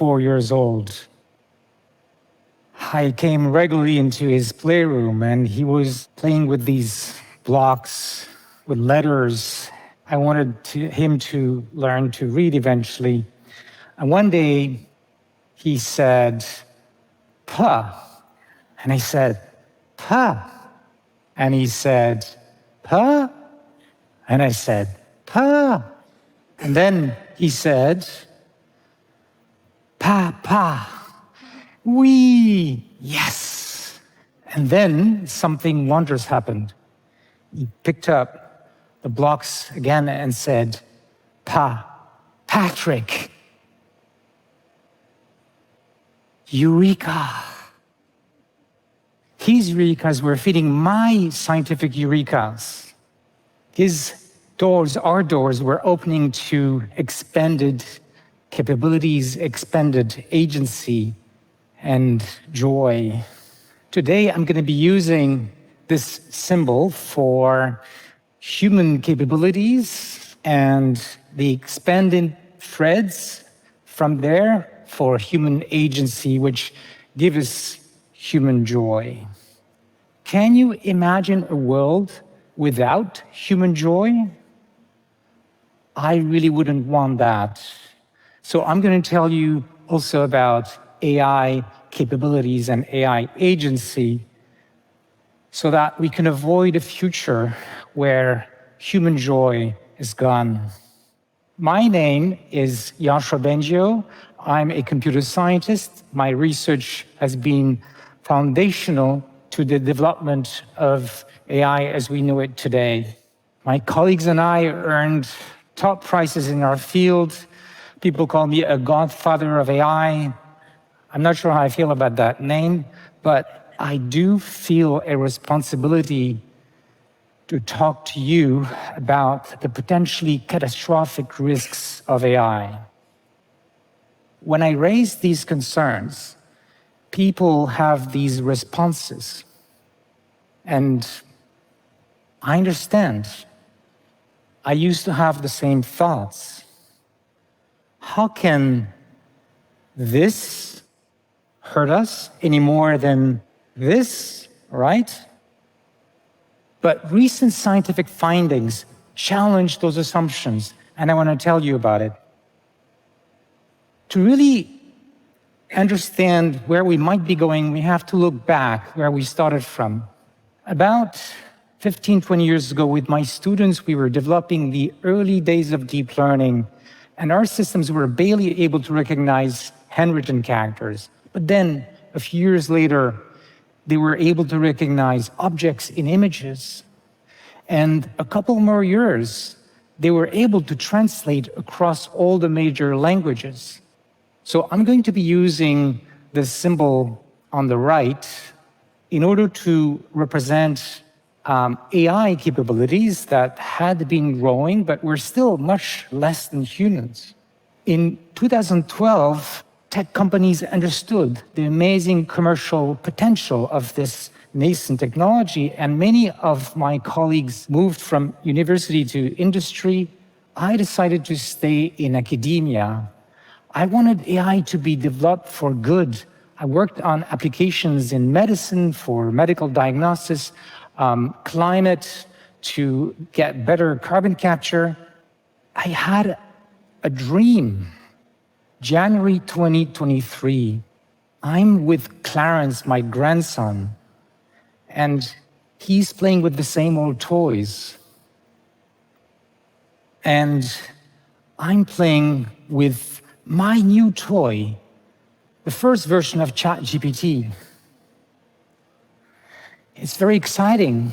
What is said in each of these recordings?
4 years old. I came regularly into his playroom and he was playing with these blocks with letters. I wanted him to learn to read eventually. And one day he said, "Pa." And I said, "Pa." And he said, "Pa." And I said, "Pa." And then he said, "Pa, pa." "Oui, yes." And then something wondrous happened. He picked up the blocks again and said, "Pa, Patrick." Eureka. His eurekas were feeding my scientific eurekas. His doors, our doors, were opening to expanded capabilities, expanded agency, and joy. Today, I'm going to be using this symbol for human capabilities and the expanded threads from there for human agency, which give us human joy. Can you imagine a world without human joy? I really wouldn't want that. So I'm going to tell you also about AI capabilities and AI agency so that we can avoid a future where human joy is gone. My name is Yoshua Bengio. I'm a computer scientist. My research has been foundational to the development of AI as we know it today. My colleagues and I earned top prizes in our field. People call me a godfather of AI. I'm not sure how I feel about that name, but I do feel a responsibility to talk to you about the potentially catastrophic risks of AI. When I raise these concerns, people have these responses. And I understand. I used to have the same thoughts. How can this hurt us any more than this, right? But recent scientific findings challenge those assumptions, and I want to tell you about it. To really understand where we might be going, we have to look back where we started from. About 15, 20 years ago, with my students, we were developing the early days of deep learning, and our systems were barely able to recognize handwritten characters. But then, a few years later, they were able to recognize objects in images. And a couple more years, they were able to translate across all the major languages. So I'm going to be using the symbol on the right in order to represent AI capabilities that had been growing, but were still much less than humans. In 2012, tech companies understood the amazing commercial potential of this nascent technology, and many of my colleagues moved from university to industry. I decided to stay in academia. I wanted AI to be developed for good. I worked on applications in medicine for medical diagnosis, climate to get better carbon capture. I had a dream. January 2023, I'm with Clarence, my grandson, and he's playing with the same old toys. And I'm playing with my new toy, the first version of ChatGPT. It's very exciting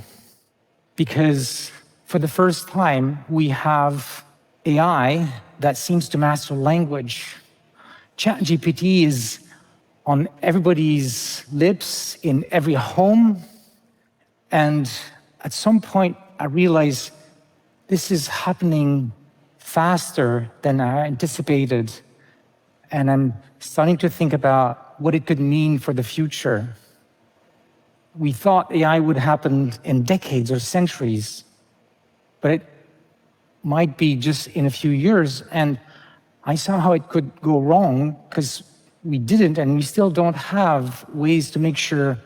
because for the first time, we have AI that seems to master language. ChatGPT is on everybody's lips in every home. And at some point, I realized this is happening faster than I anticipated. And I'm starting to think about what it could mean for the future. We thought AI would happen in decades or centuries, but it might be just in a few years. And I saw how it could go wrong, because we didn't, and we still don't have ways to make sure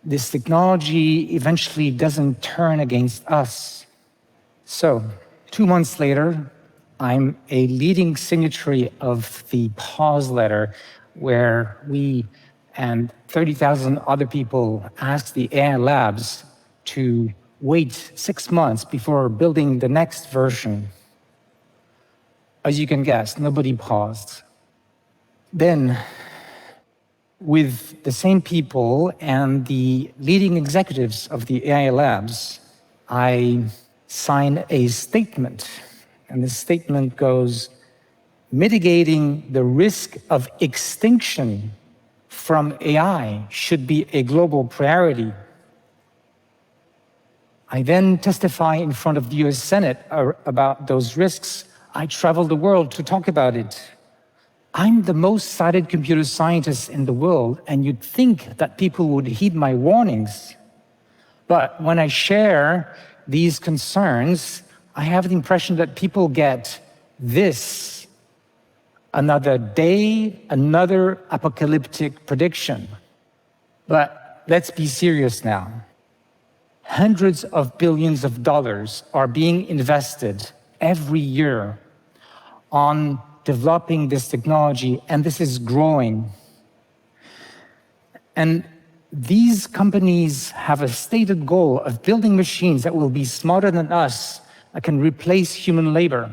this technology eventually doesn't turn against us. So, 2 months later, I'm a leading signatory of the pause letter where we and 30,000 other people asked the AI labs to wait 6 months before building the next version. As you can guess, nobody paused. Then, with the same people and the leading executives of the AI labs, I signed a statement. And this statement goes, mitigating the risk of extinction from AI should be a global priority. I then testify in front of the US Senate about those risks. I travel the world to talk about it. I'm the most cited computer scientist in the world, and you'd think that people would heed my warnings. But when I share these concerns, I have the impression that people get this: another day, another apocalyptic prediction. But let's be serious now. Hundreds of billions of dollars are being invested every year on developing this technology, and this is growing. And these companies have a stated goal of building machines that will be smarter than us, that can replace human labor.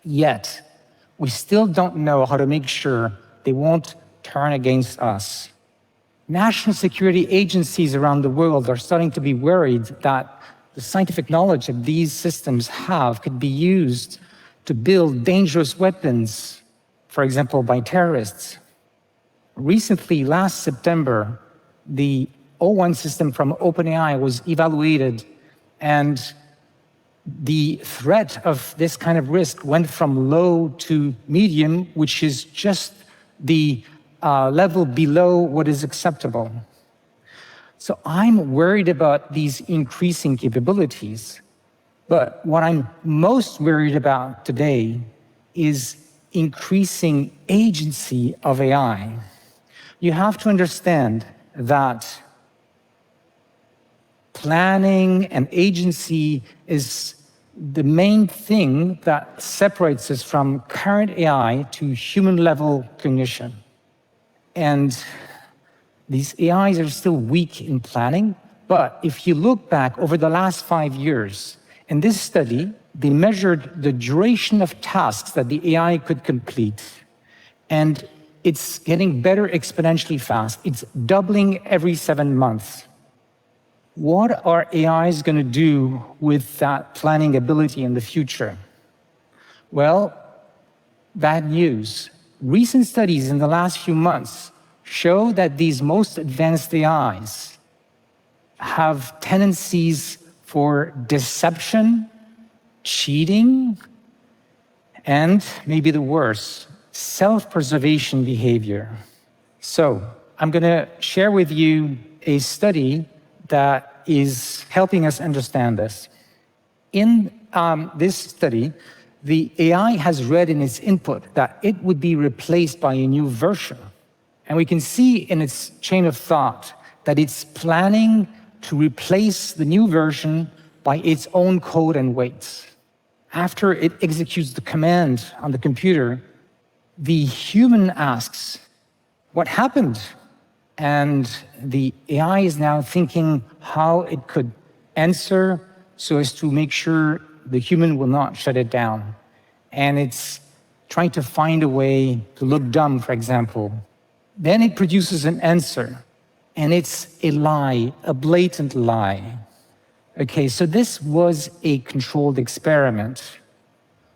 Yet, we still don't know how to make sure they won't turn against us. National security agencies around the world are starting to be worried that the scientific knowledge that these systems have could be used to build dangerous weapons, for example, by terrorists. Recently, last September, the O1 system from OpenAI was evaluated, and the threat of this kind of risk went from low to medium, which is just the level below what is acceptable. So I'm worried about these increasing capabilities. But what I'm most worried about today is increasing agency of AI. You have to understand that planning and agency is the main thing that separates us from current AI to human-level cognition. And these AIs are still weak in planning, but if you look back over the last 5 years, in this study, they measured the duration of tasks that the AI could complete, and it's getting better exponentially fast. It's doubling every 7 months. What are AIs going to do with that planning ability in the future? Well, bad news. Recent studies in the last few months show that these most advanced AIs have tendencies for deception, cheating, and maybe the worst, self-preservation behavior. So I'm going to share with you a study that is helping us understand this. In this study, the AI has read in its input that it would be replaced by a new version. And we can see in its chain of thought that it's planning to replace the new version by its own code and weights. After it executes the command on the computer, the human asks, "What happened?" And the AI is now thinking how it could answer so as to make sure the human will not shut it down. And it's trying to find a way to look dumb, for example. Then it produces an answer, and it's a lie, a blatant lie. Okay, so this was a controlled experiment.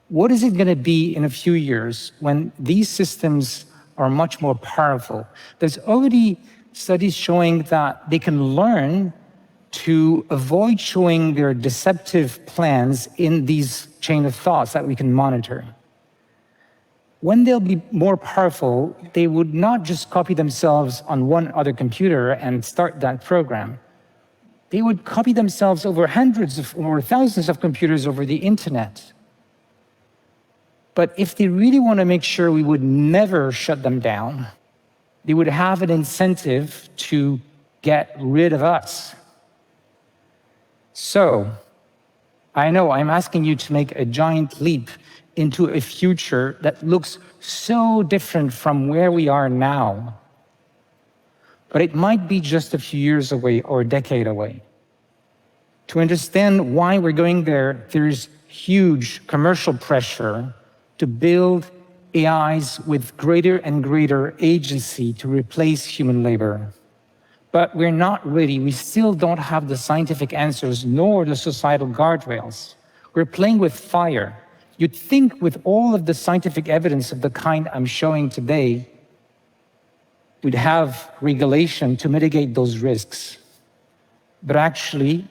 What is it going to be in a few years when these systems are much more powerful? There's already studies showing that they can learn to avoid showing their deceptive plans in these chain of thoughts that we can monitor. When they'll be more powerful, they would not just copy themselves on one other computer and start that program. They would copy themselves over hundreds or thousands of computers over the internet. But if they really want to make sure we would never shut them down, they would have an incentive to get rid of us. So, I know I'm asking you to make a giant leap into a future that looks so different from where we are now. But it might be just a few years away or a decade away. To understand why we're going there, there's huge commercial pressure to build AIs with greater and greater agency to replace human labor. But we're not ready. We still don't have the scientific answers nor the societal guardrails. We're playing with fire. You'd think with all of the scientific evidence of the kind I'm showing today, we'd have regulation to mitigate those risks. But actually,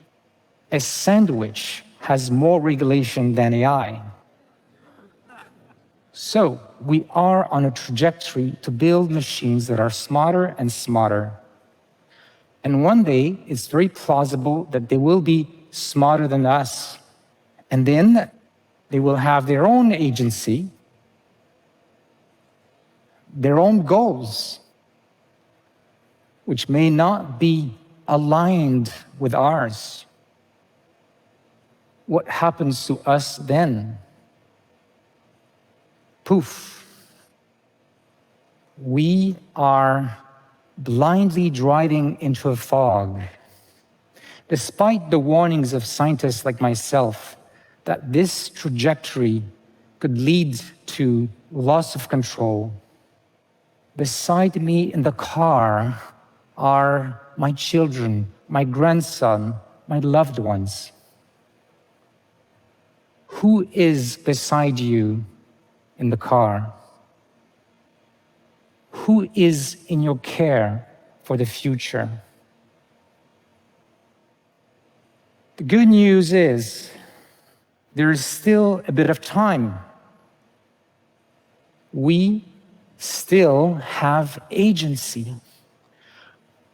a sandwich has more regulation than AI. So we are on a trajectory to build machines that are smarter and smarter. And one day, it's very plausible that they will be smarter than us. And then they will have their own agency, their own goals, which may not be aligned with ours. What happens to us then? Poof. We are blindly driving into a fog. Despite the warnings of scientists like myself that this trajectory could lead to loss of control, beside me in the car are my children, my grandson, my loved ones. Who is beside you in the car? Who is in your care for the future? The good news is there is still a bit of time. We still have agency.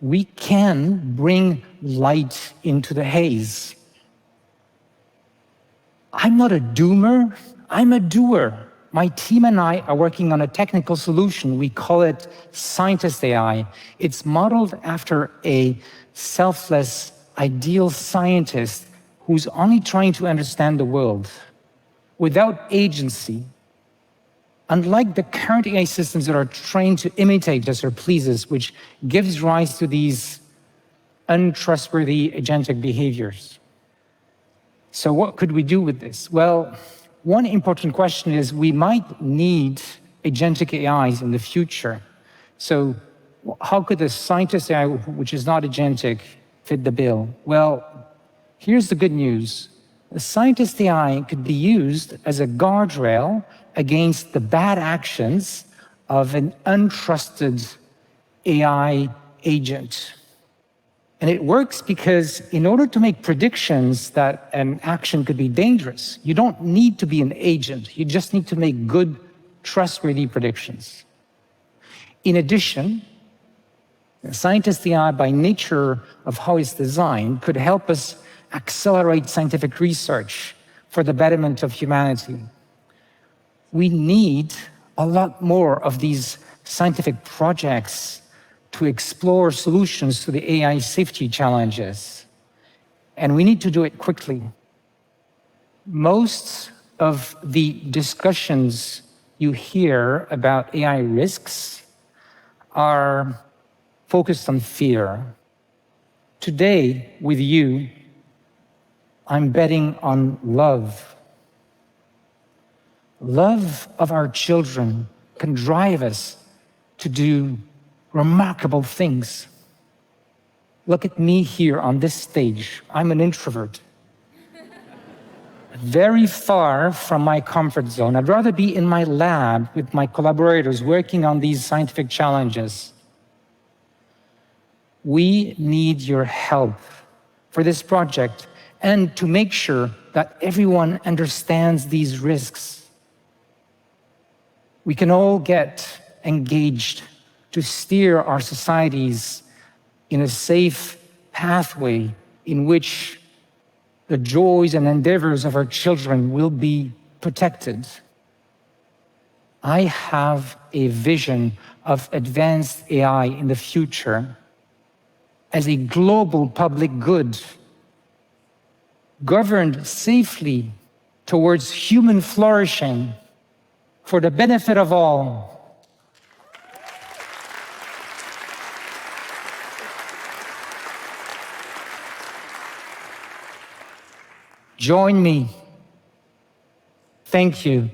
We can bring light into the haze. I'm not a doomer, I'm a doer. My team and I are working on a technical solution. We call it Scientist AI. It's modeled after a selfless, ideal scientist who's only trying to understand the world without agency. Unlike the current AI systems that are trained to imitate us or please us, which gives rise to these untrustworthy agentic behaviors. So what could we do with this? Well, one important question is we might need agentic AIs in the future. So how could the scientist AI, which is not agentic, fit the bill? Well, here's the good news. The scientist AI could be used as a guardrail against the bad actions of an untrusted AI agent. And it works because in order to make predictions that an action could be dangerous, you don't need to be an agent. You just need to make good, trustworthy predictions. In addition, scientist AI, by nature of how it's designed, could help us accelerate scientific research for the betterment of humanity. We need a lot more of these scientific projects to explore solutions to the AI safety challenges. And we need to do it quickly. Most of the discussions you hear about AI risks are focused on fear. Today, with you, I'm betting on love. Love of our children can drive us to do remarkable things. Look at me here on this stage. I'm an introvert. Very far from my comfort zone. I'd rather be in my lab with my collaborators working on these scientific challenges. We need your help for this project and to make sure that everyone understands these risks. We can all get engaged to steer our societies in a safe pathway in which the joys and endeavors of our children will be protected. I have a vision of advanced AI in the future as a global public good, governed safely towards human flourishing for the benefit of all. Join me. Thank you.